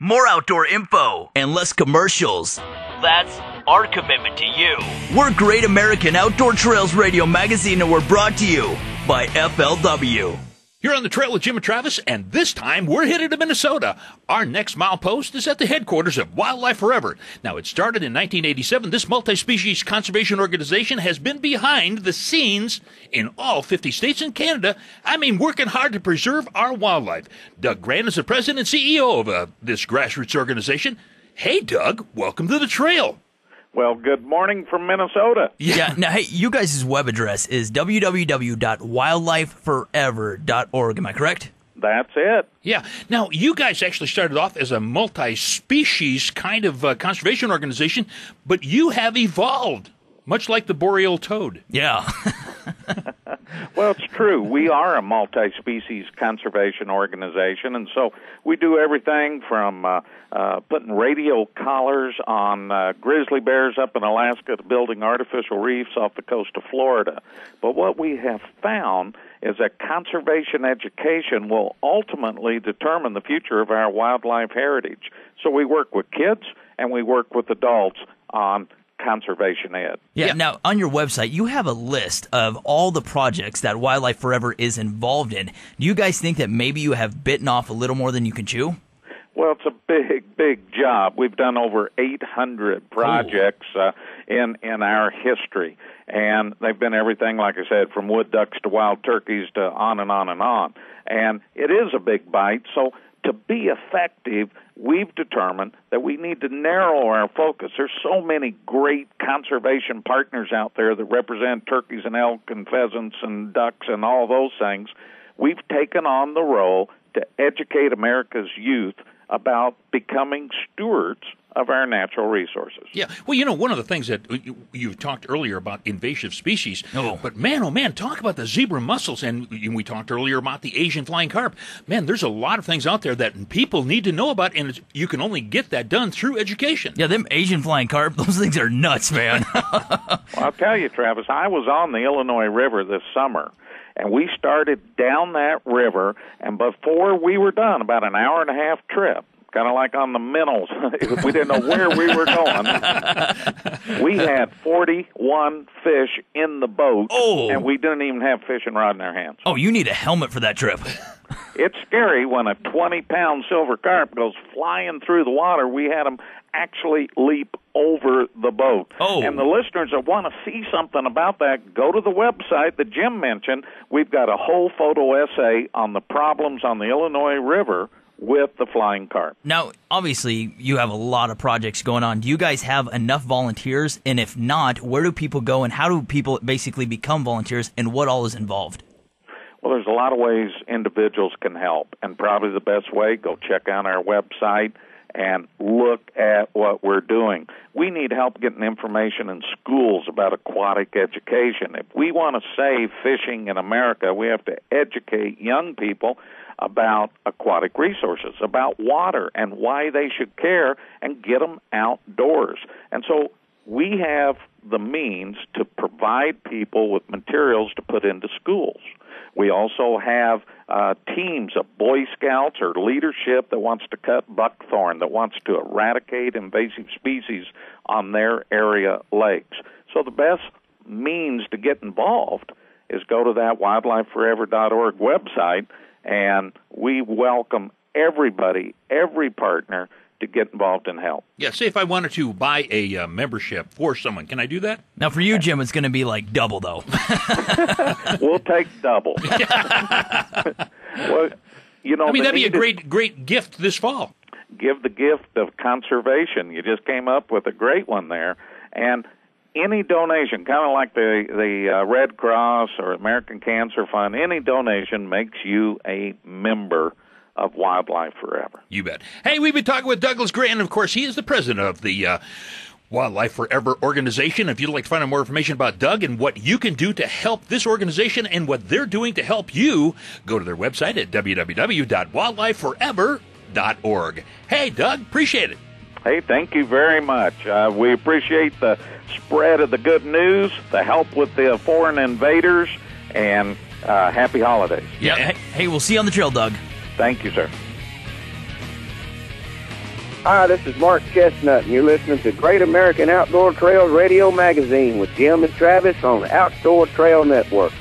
more outdoor info, and less commercials. That's our commitment to you. We're Great American Outdoor Trails Radio Magazine, and we're brought to you by FLW. You're on the trail with Jim and Travis, and this time we're headed to Minnesota. Our next milepost is at the headquarters of Wildlife Forever. Now, it started in 1987. This multi-species conservation organization has been behind the scenes in all 50 states and Canada. I mean, working hard to preserve our wildlife. Doug GRANN is the president and CEO of this grassroots organization. Hey, Doug, welcome to the trail. Well, good morning from Minnesota. Yeah. Now, hey, you guys' web address is www.wildlifeforever.org. Am I correct? That's it. Yeah. Now, you guys actually started off as a multi-species kind of conservation organization, but you have evolved, much like the boreal toad. Yeah. Well, it's true. We are a multi-species conservation organization, and so we do everything from putting radio collars on grizzly bears up in Alaska to building artificial reefs off the coast of Florida. But what we have found is that conservation education will ultimately determine the future of our wildlife heritage. So we work with kids and we work with adults on conservation ed. Yeah. Now, on your website, you have a list of all the projects that Wildlife Forever is involved in. Do you guys think that maybe you have bitten off a little more than you can chew? Well, it's a big job. We've done over 800 projects in our history, and they've been everything, like I said, from wood ducks to wild turkeys to on and on and on. And it is a big bite, so to be effective, we've determined that we need to narrow our focus. There's so many great conservation partners out there that represent turkeys and elk and pheasants and ducks and all those things. We've taken on the role to educate America's youth about becoming stewards of our natural resources. Yeah. Well, you know, one of the things that you talked earlier about invasive species, but man, oh man, talk about the zebra mussels, and we talked earlier about the Asian flying carp. Man, there's a lot of things out there that people need to know about, and you can only get that done through education. Yeah, them Asian flying carp, those things are nuts, man. Well, I'll tell you, Travis, I was on the Illinois River this summer, and we started down that river, and before we were done, about an hour and a half trip, kind of like on the minnows. We didn't know where we were going. We had 41 fish in the boat, and we didn't even have fishing rod in our hands. Oh, you need a helmet for that trip. It's scary when a 20-pound silver carp goes flying through the water. We had them actually leap over the boat. And the listeners that want to see something about that, go to the website that Jim mentioned. We've got a whole photo essay on the problems on the Illinois River with the flying carp. Now, obviously, you have a lot of projects going on. Do you guys have enough volunteers? And if not, where do people go and how do people basically become volunteers and what all is involved? Well, there's a lot of ways individuals can help, and probably the best way, go check out our website and look at what we're doing. We need help getting information in schools about aquatic education. If we want to save fishing in America, we have to educate young people about aquatic resources, about water, and why they should care, and get them outdoors. And so we have the means to provide people with materials to put into schools. We also have teams of Boy Scouts or leadership that wants to cut buckthorn, that wants to eradicate invasive species on their area lakes. So the best means to get involved is go to that wildlifeforever.org website, and we welcome everybody, every partner, to get involved and help. Yeah, say if I wanted to buy a membership for someone, can I do that? Now, for you, Jim, it's going to be like double, though. We'll take double. Well, you know, I mean, that'd be a great gift this fall. Give the gift of conservation. You just came up with a great one there. And any donation, kind of like the Red Cross or American Cancer Fund, any donation makes you a member of Wildlife Forever. You bet. Hey, we've been talking with Douglas GRANN. Of course, he is the president of the Wildlife Forever organization. If you'd like to find out more information about Doug and what you can do to help this organization and what they're doing to help you, go to their website at www.wildlifeforever.org. Hey, Doug, appreciate it. Hey, thank you very much. We appreciate the spread of the good news, the help with the foreign invaders, and happy holidays. Yeah. Hey, we'll see you on the trail, Doug. Thank you, sir. Hi, this is Mark Chestnut, and you're listening to Great American Outdoor Trails Radio Magazine with Jim and Travis on the Outdoor Trail Network.